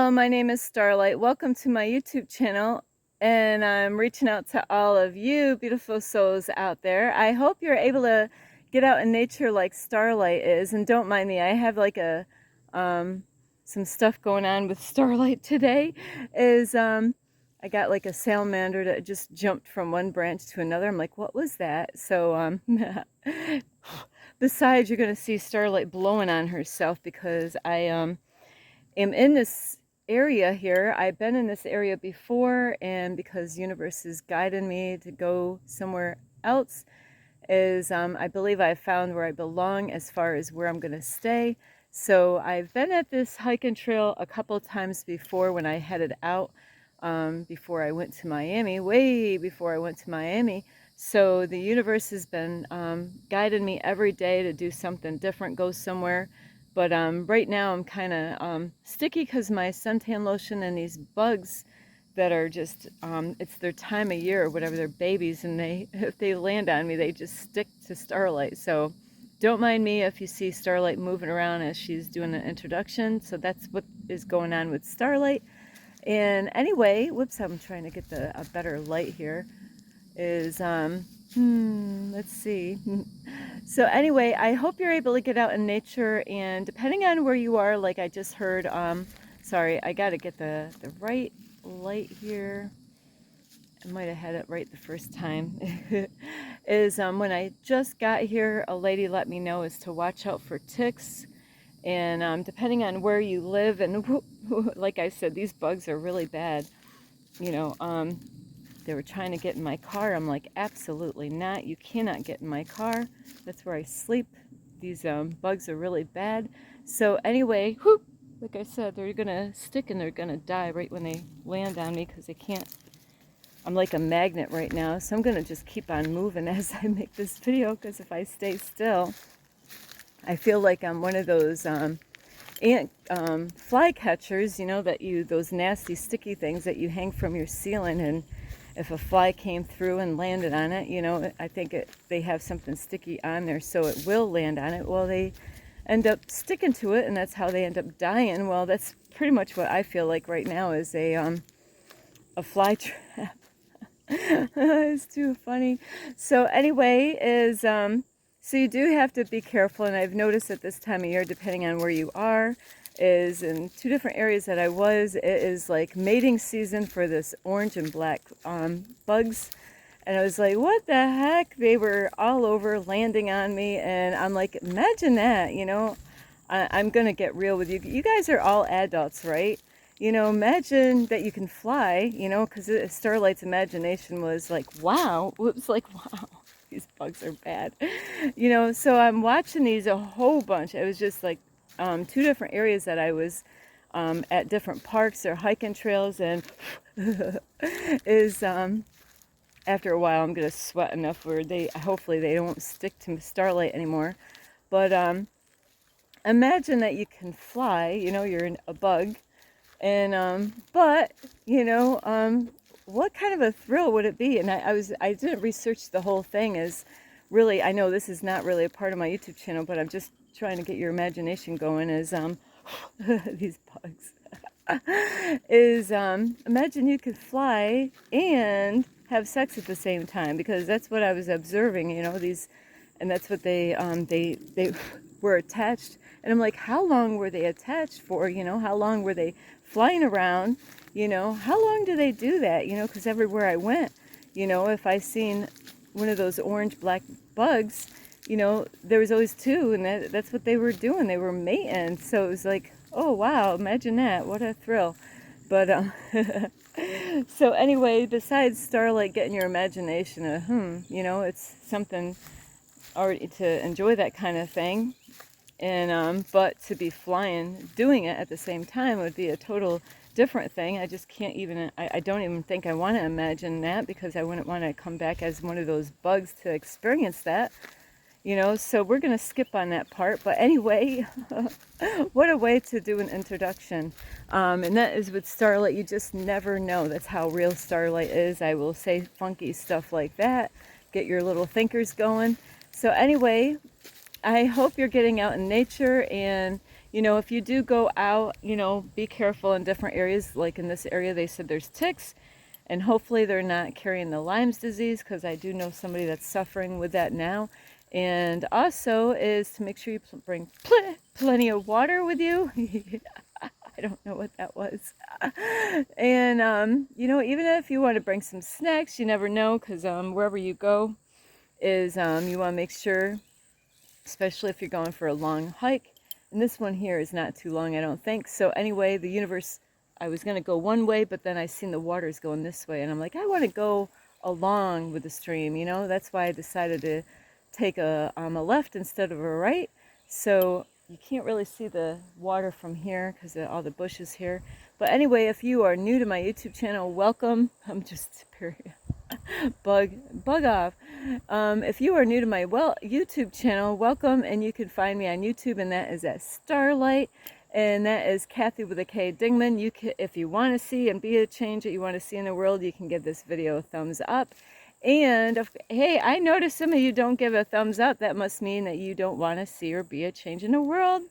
Hello, my name is Starlight. Welcome to my YouTube channel, and I'm reaching out to all of you beautiful souls out there. I hope you're able to get out in nature like Starlight is, and don't mind me. I have like some stuff going on with Starlight today. I got like a salamander that just jumped from one branch to another. I'm like, what was that? Besides, you're gonna see Starlight blowing on herself because I am in this area here. I've been in this area before, and because universe is guiding me to go somewhere else, I believe I found where I belong as far as where I'm going to stay. So I've been at this hiking trail a couple times before when I headed out, before I went to Miami, way before I went to Miami. So the universe has been guiding me every day to do something different, go somewhere. But right now I'm kind of sticky because my suntan lotion and these bugs that are just, it's their time of year or whatever, they're babies, and if they land on me, they just stick to Starlight. So don't mind me if you see Starlight moving around as she's doing an introduction. So that's what is going on with Starlight. And anyway, whoops, I'm trying to get a better light here. Let's see. So anyway, I hope you're able to get out in nature, and depending on where you are, like I just heard, sorry, I got to get the right light here. I might have had it right the first time. When I just got here, a lady let me know is to watch out for ticks. And depending on where you live, and like I said, these bugs are really bad. You know, they were trying to get in my car. I'm like, absolutely not. You cannot get in my car. That's where I sleep. These bugs are really bad. So anyway, whoop, like I said, they're going to stick and they're going to die right when they land on me because they can't. I'm like a magnet right now. So I'm going to just keep on moving as I make this video, because if I stay still, I feel like I'm one of those ant fly catchers, you know, those nasty sticky things that you hang from your ceiling, and if a fly came through and landed on it, you know, I think they have something sticky on there, so it will land on it. Well, they end up sticking to it, and that's how they end up dying. Well, that's pretty much what I feel like right now is a fly trap. It's too funny. So anyway, so you do have to be careful, and I've noticed at this time of year, depending on where you are, is in two different areas that I was, it is like mating season for this orange and black bugs. And I was like, what the heck? They were all over landing on me, and I'm like, imagine that, you know. I'm going to get real with you. You guys are all adults, right? You know, imagine that you can fly, you know, because Starlight's imagination was like, wow. Whoops, like, wow, these bugs are bad. You know, so I'm watching these a whole bunch. It was just like two different areas that I was at different parks or hiking trails, and is after a while I'm going to sweat enough where hopefully they don't stick to Starlight anymore. But imagine that you can fly, you know, you're a bug. And but you know, what kind of a thrill would it be? And I didn't research the whole thing. As really, I know this is not really a part of my YouTube channel, but I'm just trying to get your imagination going. Is these bugs imagine you could fly and have sex at the same time, because that's what I was observing. You know, and that's what they were attached. And I'm like, how long were they attached for? You know, how long were they flying around? You know, how long do they do that? You know, because everywhere I went, you know, if I seen one of those orange black bugs, you know, there was always two, and that's what they were doing. They were mating. So it was like, oh wow, imagine that. What a thrill. But so anyway, besides Starlight getting your imagination, you know, it's something already to enjoy that kind of thing. And but to be flying, doing it at the same time would be a total different thing. I just can't even, I don't even think I want to imagine that, because I wouldn't want to come back as one of those bugs to experience that, you know. So we're going to skip on that part. But anyway, what a way to do an introduction. And that is with Starlight. You just never know. That's how real Starlight is. I will say funky stuff like that. Get your little thinkers going. So anyway, I hope you're getting out in nature and you know, if you do go out, you know, be careful in different areas. Like in this area, they said there's ticks, and hopefully they're not carrying the Lyme's disease, because I do know somebody that's suffering with that now. And also is to make sure you bring plenty of water with you. I don't know what that was. And, you know, even if you want to bring some snacks, you never know, because wherever you go is you want to make sure, especially if you're going for a long hike. And this one here is not too long, I don't think. So anyway, the universe, I was going to go one way, but then I seen the waters going this way. And I'm like, I want to go along with the stream, you know. That's why I decided to take a left instead of a right. So you can't really see the water from here because of all the bushes here. But anyway, if you are new to my YouTube channel, welcome. I'm just bug off. If you are new to my YouTube channel, welcome, and you can find me on YouTube, and that is at Starlight, and that is Kathy with a K Dingman. You can, if you want to see and be a change that you want to see in the world, you can give this video a thumbs up. And hey, I noticed some of you don't give a thumbs up. That must mean that you don't want to see or be a change in the world.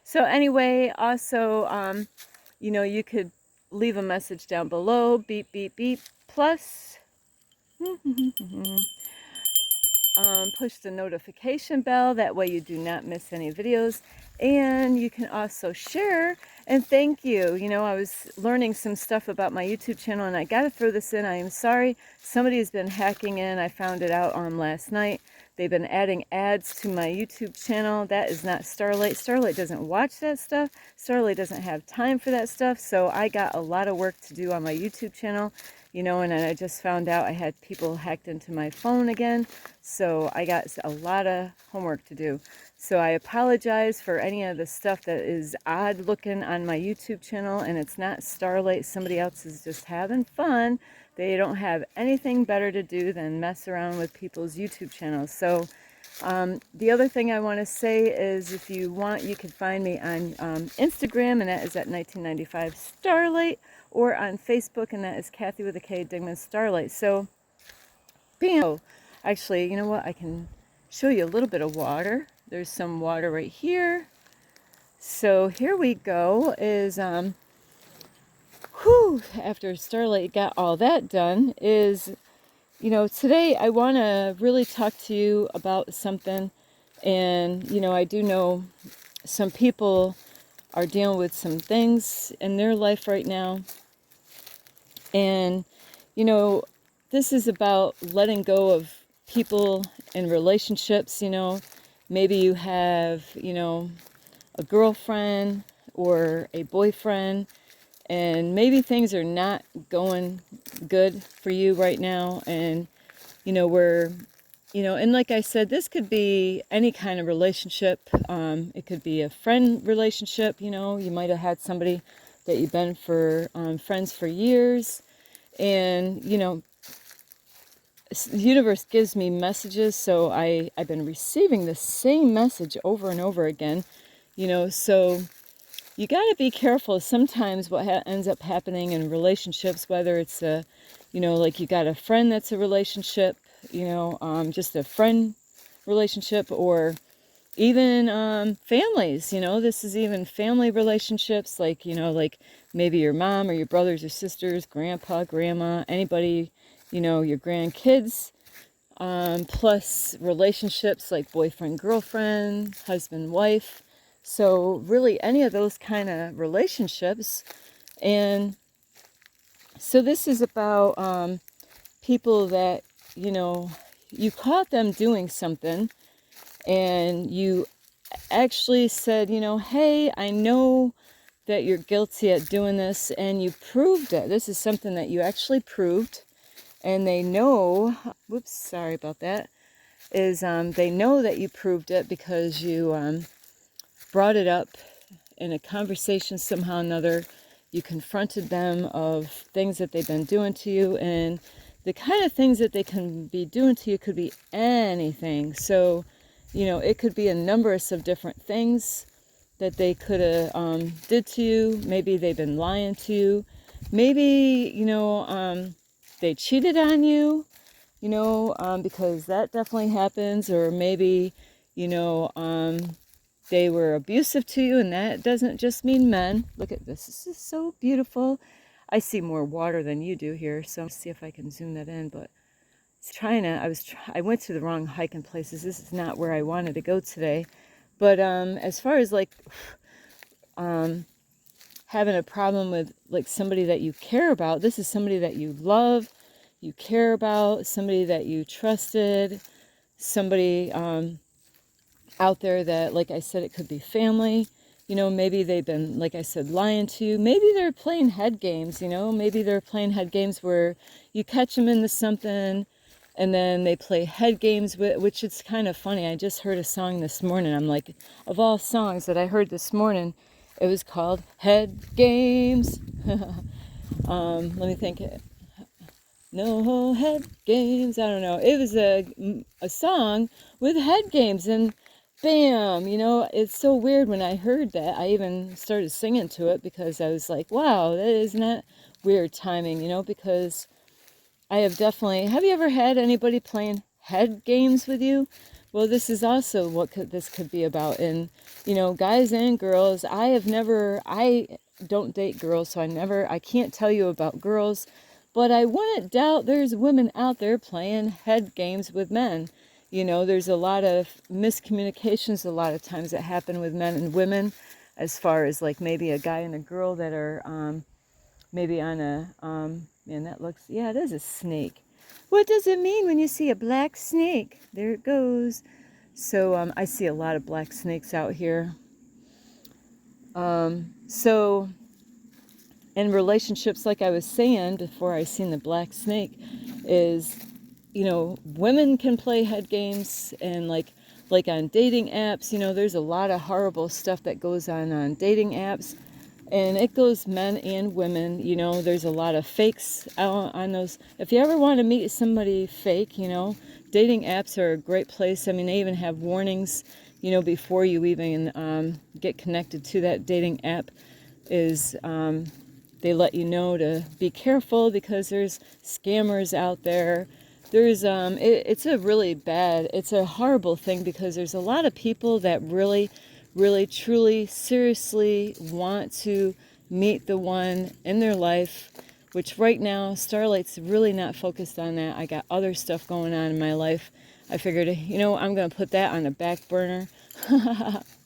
So anyway, also, you know, you could leave a message down below, beep, beep, beep, plus push the notification bell. That way you do not miss any videos. And you can also share. And thank you. You know, I was learning some stuff about my YouTube channel, and I got to throw this in. I am sorry. Somebody has been hacking in. I found it out on last night. They've been adding ads to my YouTube channel. That is not Starlight. Starlight doesn't watch that stuff. Starlight doesn't have time for that stuff. So I got a lot of work to do on my YouTube channel, you know, and I just found out I had people hacked into my phone again. So I got a lot of homework to do. So I apologize for any of the stuff that is odd looking on my YouTube channel, and it's not Starlight. Somebody else is just having fun. They don't have anything better to do than mess around with people's YouTube channels. So the other thing I want to say is, if you want, you can find me on Instagram, and that is at 1995 Starlight, or on Facebook, and that is Kathy with a K Dingman Starlight. So, bam! Actually, you know what? I can show you a little bit of water. There's some water right here. So here we go. Is after Starlight got all that done, is, you know, today I want to really talk to you about something. And, you know, I do know some people are dealing with some things in their life right now. And, you know, this is about letting go of people and relationships. You know, maybe you have, you know, a girlfriend or a boyfriend, and maybe things are not going good for you right now. And, you know, and like I said, this could be any kind of relationship. It could be a friend relationship. You know, you might have had somebody that you've been friends for years. And, you know, the universe gives me messages, so I've been receiving the same message over and over again, you know. So you got to be careful. Sometimes what ends up happening in relationships, whether it's a, you know, like you got a friend that's a relationship, you know, just a friend relationship, or even families, you know, this is even family relationships, like, you know, like maybe your mom or your brothers or sisters, grandpa, grandma, anybody, you know, your grandkids, plus relationships like boyfriend, girlfriend, husband, wife. So really any of those kind of relationships. And so this is about people that, you know, you caught them doing something, and you actually said, you know, hey, I know that you're guilty at doing this, and you proved it. This is something that you actually proved, and they know, whoops, sorry about that, is they know that you proved it because you brought it up in a conversation somehow or another. You confronted them of things that they've been doing to you, and the kind of things that they can be doing to you could be anything. So, you know, it could be a number of different things that they could have did to you. Maybe they've been lying to you. Maybe, you know, they cheated on you, you know, because that definitely happens. Or maybe, you know, they were abusive to you, and that doesn't just mean men. Look at this. This is so beautiful. I see more water than you do here, so see if I can zoom that in. But I went to the wrong hiking places. This is not where I wanted to go today. But as far as like having a problem with like somebody that you care about, this is somebody that you love, you care about, somebody that you trusted, somebody out there that, like I said, it could be family. You know, maybe they've been, like I said, lying to you. Maybe they're playing head games, you know. Maybe they're playing head games where you catch them into something and then they play head games, which is kind of funny. I just heard a song this morning. I'm like, of all songs that I heard this morning, it was called Head Games. Let me think. No head games. I don't know. It was a song with head games, and bam, you know, it's so weird when I heard that. I even started singing to it because I was like, wow, that is not weird timing, you know, because I have definitely, have you ever had anybody playing head games with you? Well, this is also what this could be about. And, you know, guys and girls, I don't date girls, so I can't tell you about girls, but I wouldn't doubt there's women out there playing head games with men. You know, there's a lot of miscommunications a lot of times that happen with men and women, as far as like maybe a guy and a girl that are maybe on a, man, that looks, yeah, it is a snake. What does it mean when you see a black snake? There it goes. So I see a lot of black snakes out here. So in relationships, like I was saying before I seen the black snake, is, you know, women can play head games, and like on dating apps, you know, there's a lot of horrible stuff that goes on dating apps, and it goes men and women. You know, there's a lot of fakes out on those. If you ever want to meet somebody fake, you know, dating apps are a great place. I mean, they even have warnings, you know, before you even get connected to that dating app, is they let you know to be careful because there's scammers out there. There's it's a horrible thing, because there's a lot of people that really, really, truly, seriously want to meet the one in their life, which right now Starlight's really not focused on that. I got other stuff going on in my life. I figured, you know, I'm going to put that on the back burner.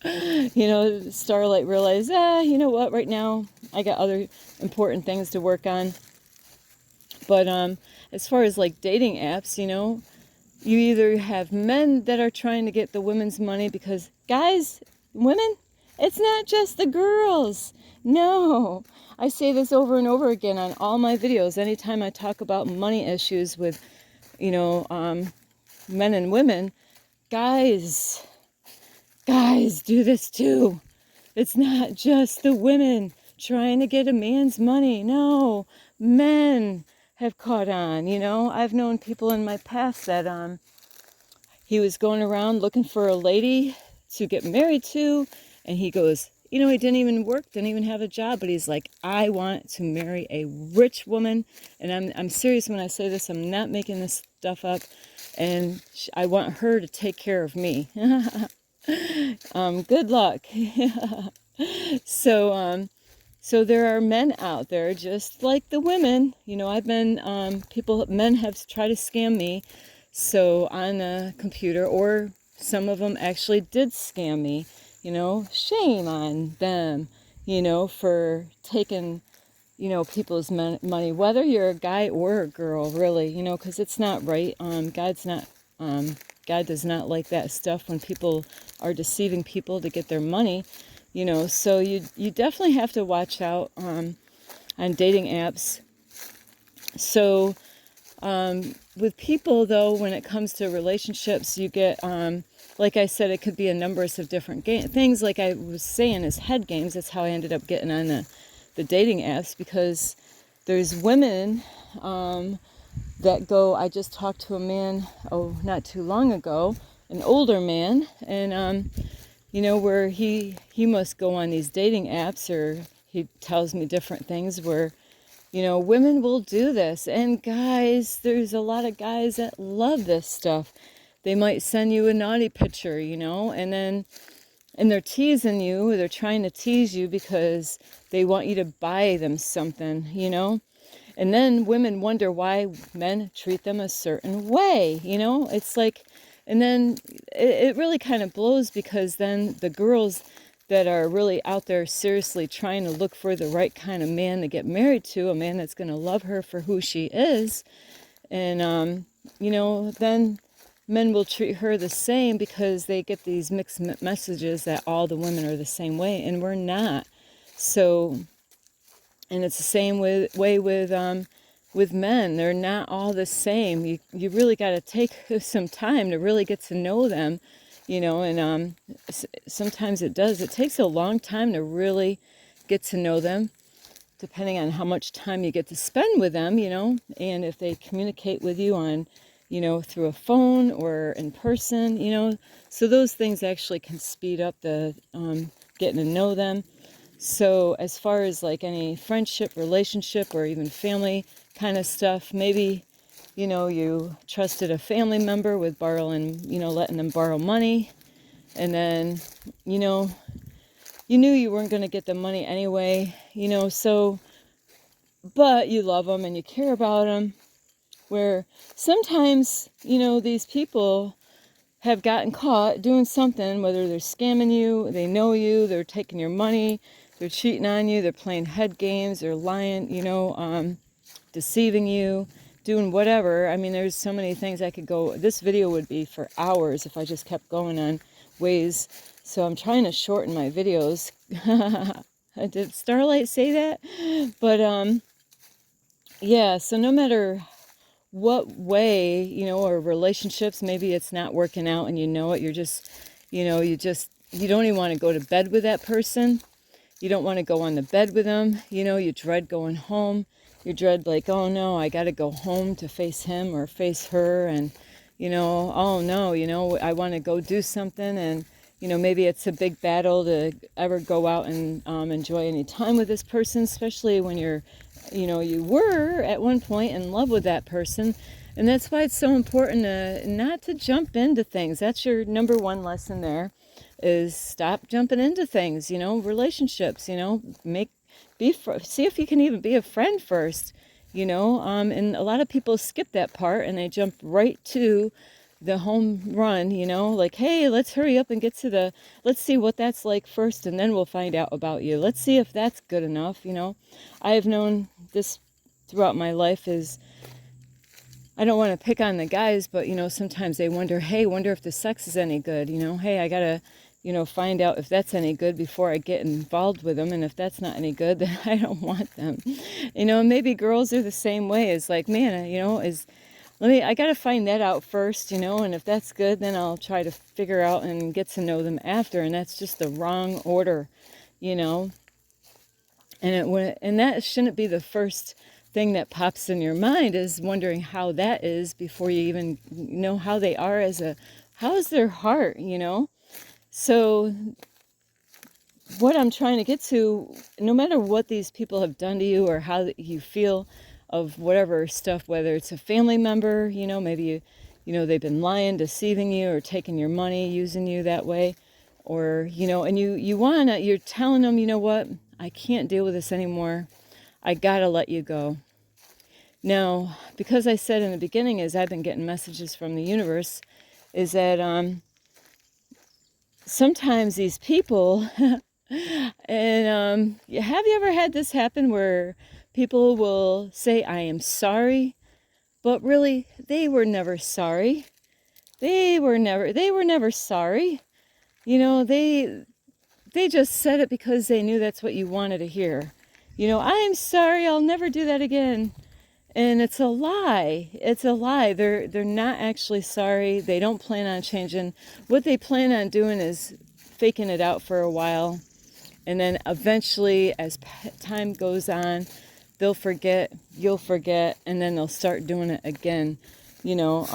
You know, Starlight realized, you know what, right now I got other important things to work on. But as far as like dating apps, you know, you either have men that are trying to get the women's money, because guys, women, it's not just the girls. No, I say this over and over again on all my videos. Anytime I talk about money issues with, you know, men and women, guys do this too. It's not just the women trying to get a man's money. No, men have caught on. You know, I've known people in my past that he was going around looking for a lady to get married to, and he goes, you know, he didn't even work, didn't even have a job, but he's like, I want to marry a rich woman, and I'm serious when I say this. I'm not making this stuff up, and I want her to take care of me. Good luck. So there are men out there just like the women. You know, men have tried to scam me, so on a computer, or some of them actually did scam me. You know, shame on them, you know, for taking, you know, people's money, whether you're a guy or a girl, really, you know, because it's not right. God does not like that stuff when people are deceiving people to get their money, you know. So you definitely have to watch out on dating apps. So with people, though, when it comes to relationships, you get, like I said, it could be a number of different things. Like I was saying, is head games. That's how I ended up getting on the dating apps, because there's women that go. I just talked to a man, not too long ago, an older man, and you know, where he must go on these dating apps, or he tells me different things where, you know, women will do this. And guys, there's a lot of guys that love this stuff. They might send you a naughty picture, you know, and then and they're teasing you, they're trying to tease you because they want you to buy them something, you know? And then women wonder why men treat them a certain way, you know? It's like, and then it really kind of blows, because then the girls that are really out there seriously trying to look for the right kind of man to get married to, a man that's going to love her for who she is, and, you know, then men will treat her the same because they get these mixed messages that all the women are the same way, and we're not. So, and it's the same way with men. They're not all the same. You really got to take some time to really get to know them, you know. And sometimes it takes a long time to really get to know them, depending on how much time you get to spend with them, you know, and if they communicate with you on, you know, through a phone or in person, you know. So those things actually can speed up the getting to know them. So as far as like any friendship, relationship, or even family kind of stuff, maybe, you know, you trusted a family member with borrowing, you know, letting them borrow money, and then, you know, you knew you weren't going to get the money anyway, you know, so, but you love them and you care about them, where sometimes, you know, these people have gotten caught doing something, whether they're scamming you, they know you, they're taking your money, they're cheating on you, they're playing head games, they're lying, you know, deceiving you, doing whatever. I mean, there's so many things I could go. This video would be for hours if I just kept going on ways. So I'm trying to shorten my videos. Did Starlight say that? But yeah, so no matter what way, you know, or relationships, maybe it's not working out and you know it, you're just, you know, you don't even want to go to bed with that person. You don't want to go on the bed with them. You know, you dread going home. You dread like, oh no, I got to go home to face him or face her. And, you know, oh no, you know, I want to go do something. And, you know, maybe it's a big battle to ever go out and enjoy any time with this person, especially when you're, you know, you were at one point in love with that person. And that's why it's so important not to jump into things. That's your number one lesson there, is stop jumping into things, you know, relationships, you know, see if you can even be a friend first, you know, and a lot of people skip that part and they jump right to the home run, you know, like, hey, let's hurry up and let's see what that's like first, and then we'll find out about you. Let's see if that's good enough, you know. I have known this throughout my life. Is I don't want to pick on the guys, but, you know, sometimes they wonder if the sex is any good, you know. Hey, I gotta, you know, find out if that's any good before I get involved with them, and if that's not any good, then I don't want them, you know. Maybe girls are the same way. It's like, man, you know, I gotta find that out first, you know, and if that's good, then I'll try to figure out and get to know them after, and that's just the wrong order, you know. And that shouldn't be the first thing that pops in your mind, is wondering how that is before you even know how they are how is their heart, you know. So what I'm trying to get to, no matter what these people have done to you or how you feel of whatever stuff, whether it's a family member, you know, maybe you know, they've been lying, deceiving you, or taking your money, using you that way, or, you know, and you're telling them, you know what, I can't deal with this anymore. I gotta let you go. Now, because I said in the beginning, is I've been getting messages from the universe, is that sometimes these people, and have you ever had this happen where people will say, I am sorry, but really, they were never sorry. They were never sorry. You know, they just said it because they knew that's what you wanted to hear. You know, I am sorry, I'll never do that again. And it's a lie. It's a lie. They're not actually sorry. They don't plan on changing. What they plan on doing is faking it out for a while. And then eventually, as time goes on, they'll forget, you'll forget, and then they'll start doing it again. You know,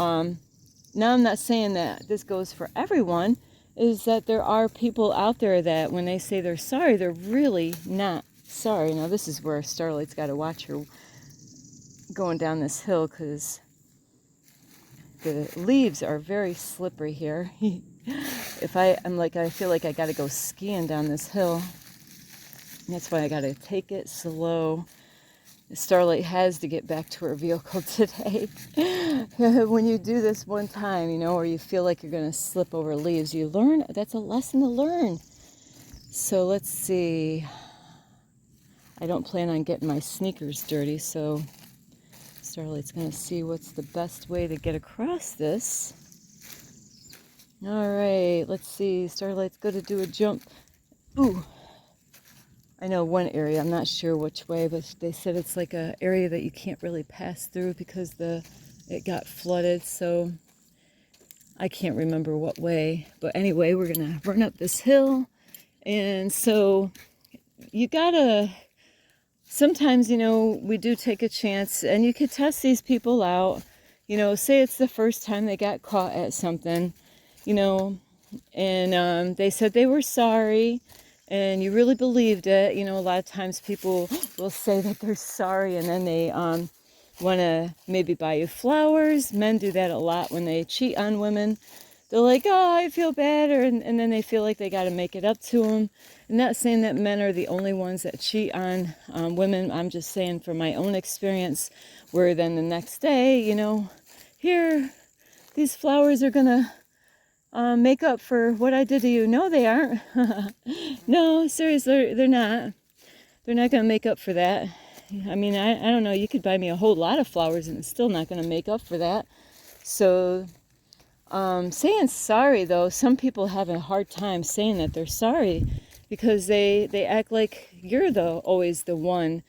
now I'm not saying that this goes for everyone, is that there are people out there that when they say they're sorry, they're really not sorry. Now this is where Starlight's got to watch her going down this hill, because the leaves are very slippery here. I feel like I got to go skiing down this hill. That's why I got to take it slow. Starlight has to get back to her vehicle today. When you do this one time, or you feel like you're going to slip over leaves, you learn. That's a lesson to learn. So let's see. I don't plan on getting my sneakers dirty, so Starlight's going to see what's the best way to get across this. All right, let's see. Starlight's going to do a jump. Ooh. I know one area, I'm not sure which way, but they said it's like an area that you can't really pass through because it got flooded, so I can't remember what way. But anyway, we're going to run up this hill, and so you gotta, sometimes, we do take a chance, and you could test these people out. Say it's the first time they got caught at something, and they said they were sorry, and you really believed it. A lot of times people will say that they're sorry, and then they want to maybe buy you flowers. Men do that a lot when they cheat on women. They're like, oh, I feel bad, and then they feel like they got to make it up to them. I'm not saying that men are the only ones that cheat on women. I'm just saying from my own experience, where then the next day, here, these flowers are going to make up for what I did to you. No, they aren't. No, seriously, they're not. They're not going to make up for that. I mean, I don't know. You could buy me a whole lot of flowers and it's still not going to make up for that. So, saying sorry, though, some people have a hard time saying that they're sorry because they act like you're always the one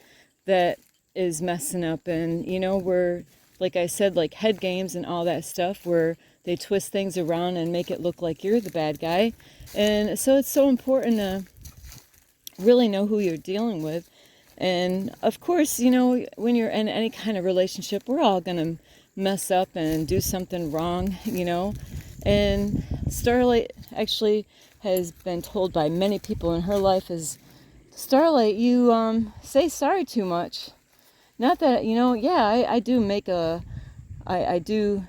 that is messing up. And, we're, like I said, like head games and all that stuff where they twist things around and make it look like you're the bad guy. And so it's so important to really know who you're dealing with. And of course, when you're in any kind of relationship, we're all going to mess up and do something wrong, And Starlight actually has been told by many people in her life is, Starlight, you say sorry too much. Not that, I do make I do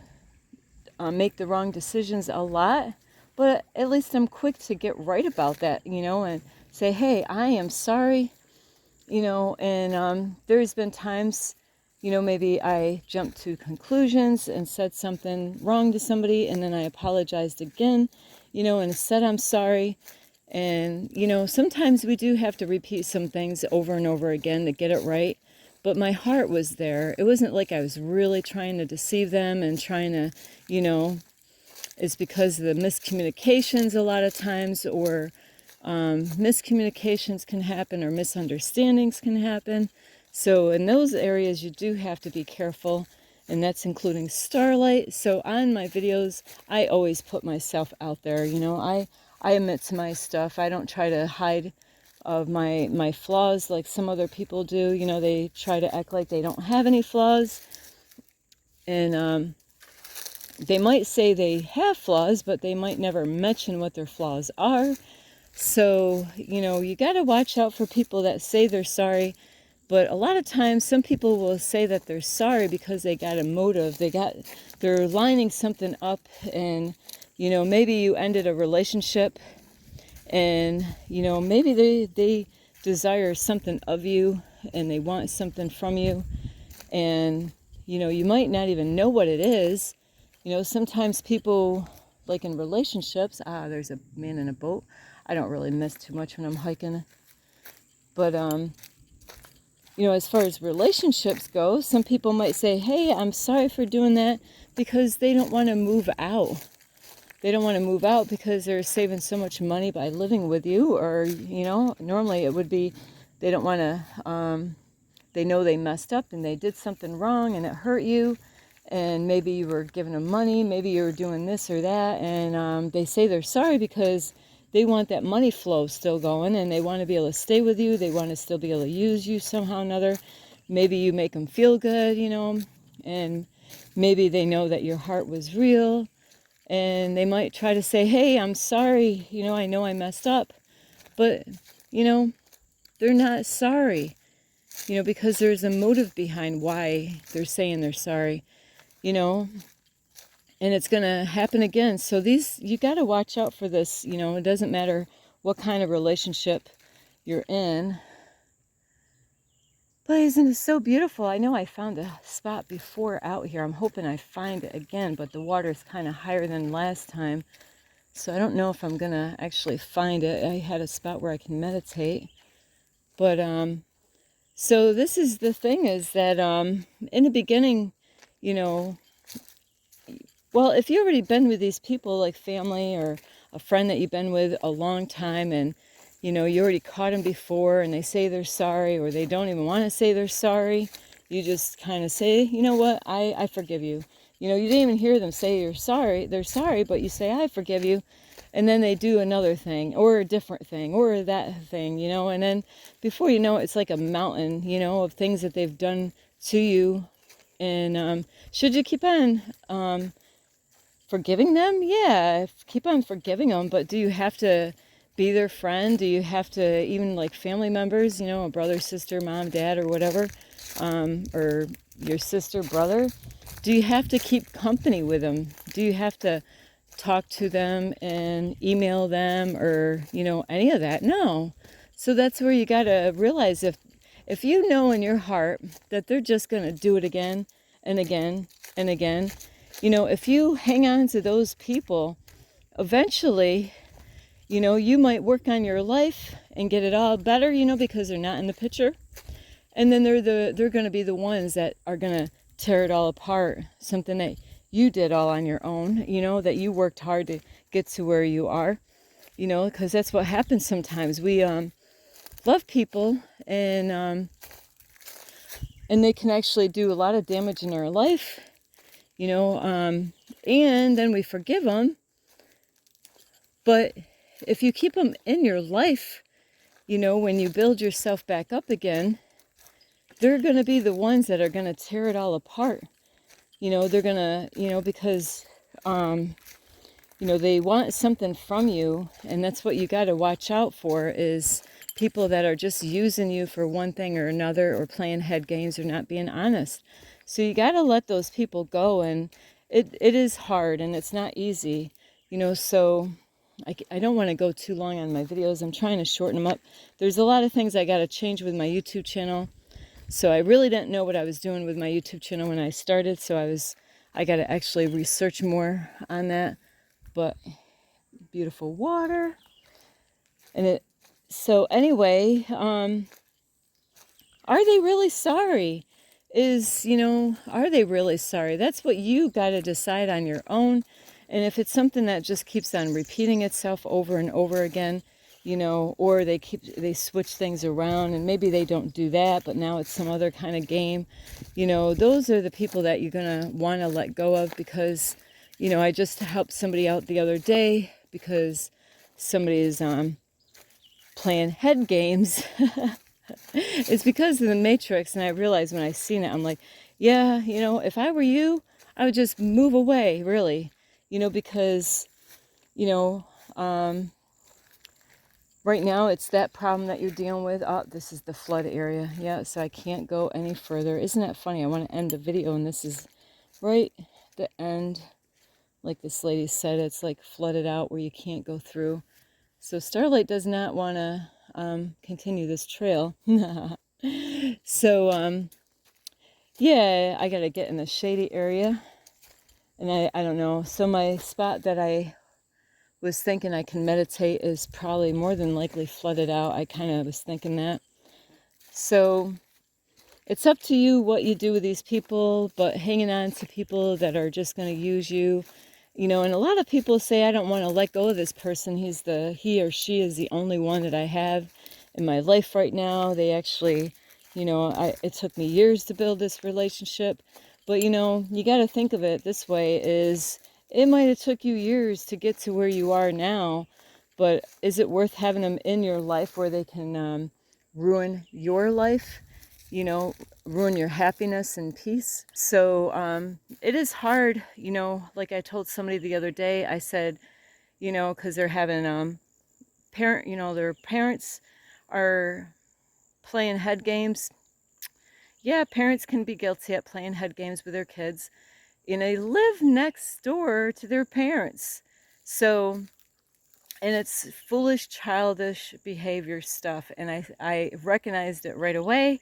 make the wrong decisions a lot, but at least I'm quick to get right about that, and say, hey, I am sorry, and there's been times, maybe I jumped to conclusions and said something wrong to somebody, and then I apologized again, and said I'm sorry. And, sometimes we do have to repeat some things over and over again to get it right. But my heart was there. It wasn't like I was really trying to deceive them and trying to, it's because of the miscommunications a lot of times, or miscommunications can happen, or misunderstandings can happen. So in those areas, you do have to be careful, and that's including Starlight. So on my videos, I always put myself out there. I admit to my stuff. I don't try to hide of my flaws like some other people do. They try to act like they don't have any flaws, and they might say they have flaws, but they might never mention what their flaws are. So, you got to watch out for people that say they're sorry, but a lot of times some people will say that they're sorry because they got a motive. They're lining something up, and maybe you ended a relationship, and maybe they desire something of you, and they want something from you, and you might not even know what it is. Sometimes people, like in relationships, there's a man in a boat. I don't really miss too much when I'm hiking, but as far as relationships go, some people might say, hey, I'm sorry for doing that, because they don't want to move out. They don't want to move out because they're saving so much money by living with you, or, normally it would be they don't want to, they know they messed up and they did something wrong and it hurt you, and maybe you were giving them money, maybe you were doing this or that, and they say they're sorry because they want that money flow still going, and they want to be able to stay with you, they want to still be able to use you somehow or another. Maybe you make them feel good, and maybe they know that your heart was real. And they might try to say, hey, I'm sorry, I know I messed up. But, they're not sorry, because there's a motive behind why they're saying they're sorry, And and it's going to happen again. So you got to watch out for this. You know, it doesn't matter what kind of relationship you're in. But isn't it so beautiful? I know I found a spot before out here. I'm hoping I find it again, but the water's kind of higher than last time. So I don't know if I'm going to actually find it. I had a spot where I can meditate. But, so this is the thing is that, in the beginning, you know, well, if you've already been with these people, like family or a friend that you've been with a long time, and you know you already caught them before and they say they're sorry, or they don't even want to say they're sorry, you just kind of say, you know what, I forgive you. You know, you didn't even hear them say they're sorry, but you say, I forgive you. And then they do another thing or a different thing or that thing, you know, and then before you know it, it's like a mountain, you know, of things that they've done to you. And should you keep on forgiving them? Yeah, keep on forgiving them, but do you have to be their friend? Do you have to, even like family members, you know, a brother, sister, mom, dad, or whatever, or your sister, brother, do you have to keep company with them? Do you have to talk to them and email them, or, you know, any of that? No. So that's where you got to realize, if you know in your heart that they're just going to do it again and again and again, you know, if you hang on to those people, eventually, you know, you might work on your life and get it all better, you know, because they're not in the picture. And then they're going to be the ones that are going to tear it all apart. Something that you did all on your own, you know, that you worked hard to get to where you are, you know, because that's what happens sometimes. We love people, and they can actually do a lot of damage in our life, you know, and then we forgive them. But if you keep them in your life, you know, when you build yourself back up again, they're going to be the ones that are going to tear it all apart. You know, they're going to, you know, because, you know, they want something from you, and that's what you got to watch out for, is people that are just using you for one thing or another, or playing head games, or not being honest. So you got to let those people go, and it is hard, and it's not easy, you know. So I don't want to go too long on my videos. I'm trying to shorten them up. There's a lot of things I got to change with my YouTube channel. So I really didn't know what I was doing with my YouTube channel when I started. So I got to actually research more on that. But beautiful water. So anyway, are they really sorry? You know, are they really sorry? That's what you got to decide on your own. And if it's something that just keeps on repeating itself over and over again, you know, or they switch things around, and maybe they don't do that, but now it's some other kind of game, you know, those are the people that you're going to want to let go of. Because, you know, I just helped somebody out the other day because somebody is playing head games. It's because of the Matrix, and I realized when I seen it, I'm like, yeah, you know, if I were you, I would just move away, really, you know, because, you know, right now it's that problem that you're dealing with. Oh, this is the flood area. Yeah, so I can't go any further. Isn't that funny? I want to end the video, and this is right the end. Like this lady said, it's like flooded out where you can't go through. So Starlight does not want to continue this trail. So, yeah, I got to get in the shady area. And I don't know. So my spot that I was thinking I can meditate is probably more than likely flooded out. I kind of was thinking that. So it's up to you what you do with these people, but hanging on to people that are just going to use you, you know. And a lot of people say, I don't want to let go of this person. He or she is the only one that I have in my life right now. They actually, you know, it took me years to build this relationship. But, you know, you got to think of it this way, is it might have took you years to get to where you are now, but is it worth having them in your life where they can ruin your life, you know, ruin your happiness and peace? So it is hard, you know. Like I told somebody the other day, I said, you know, because they're having you know, their parents are playing head games. Yeah, parents can be guilty at playing head games with their kids. and they live next door to their parents. So, and it's foolish, childish behavior stuff. And I recognized it right away.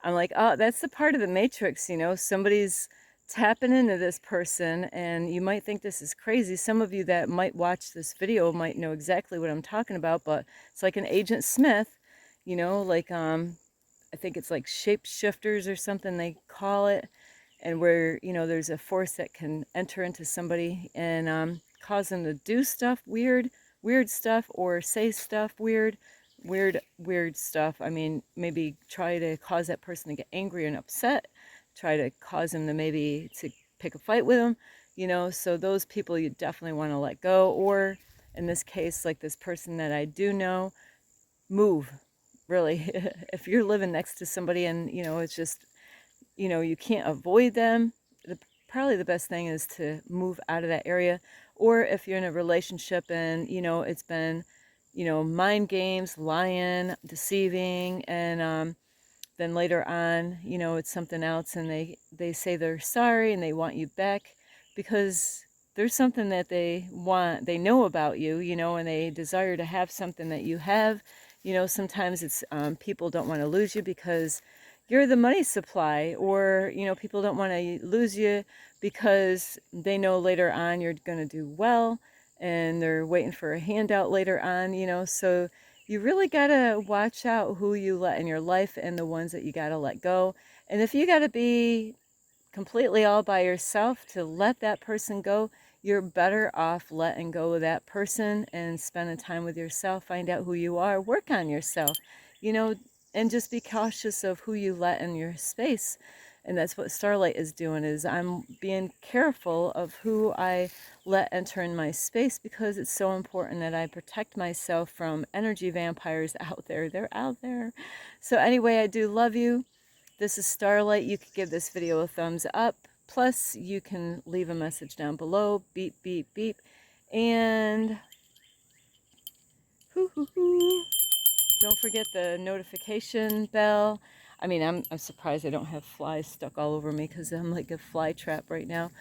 I'm like, oh, that's the part of the matrix, you know, somebody's tapping into this person, and you might think this is crazy. Some of you that might watch this video might know exactly what I'm talking about, but it's like an Agent Smith, you know, like I think it's like shapeshifters or something they call it, and where, you know, there's a force that can enter into somebody and cause them to do stuff weird stuff, or say stuff weird stuff. I mean, maybe try to cause that person to get angry and upset, try to cause them to maybe to pick a fight with them, you know. So those people you definitely want to let go. Or in this case, like this person that I do know, move, really. If you're living next to somebody and, you know, it's just, you know, you can't avoid them, probably the best thing is to move out of that area. Or if you're in a relationship and, you know, it's been, you know, mind games, lying, deceiving, and then later on, you know, it's something else, and they say they're sorry and they want you back because there's something that they want, they know about you, you know, and they desire to have something that you have. You know, sometimes it's people don't want to lose you because you're the money supply, or, you know, people don't want to lose you because they know later on you're going to do well, and they're waiting for a handout later on, you know. So you really got to watch out who you let in your life and the ones that you got to let go. And if you got to be completely all by yourself to let that person go, you're better off letting go of that person and spending time with yourself. Find out who you are, work on yourself, you know, and just be cautious of who you let in your space. And that's what Starlight is doing, is I'm being careful of who I let enter in my space, because it's so important that I protect myself from energy vampires out there. They're out there. So anyway, I do love you. This is Starlight. You could give this video a thumbs up. Plus, you can leave a message down below. Beep, beep, beep. And hoo, hoo, hoo. Don't forget the notification bell. I mean, I'm surprised I don't have flies stuck all over me, because I'm like a fly trap right now.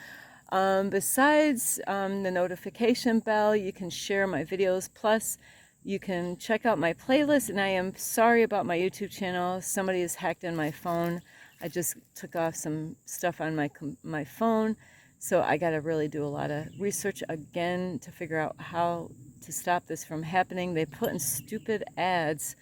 Besides the notification bell, you can share my videos. Plus, you can check out my playlist. And I am sorry about my YouTube channel. Somebody has hacked in my phone. I just took off some stuff on my phone. So I got to really do a lot of research again to figure out how to stop this from happening. They put in stupid ads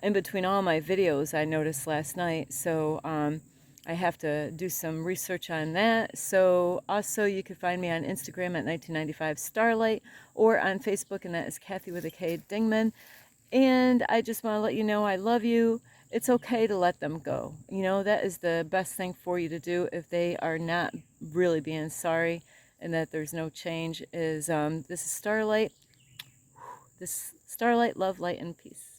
in between all my videos, I noticed last night. So I have to do some research on that. So also, you can find me on Instagram at 1995 Starlight, or on Facebook, and that is Kathy with a K Dingman. And I just want to let you know I love you. It's okay to let them go. You know, that is the best thing for you to do if they are not really being sorry and that there's no change. Is this is Starlight. This Starlight, love, light, and peace.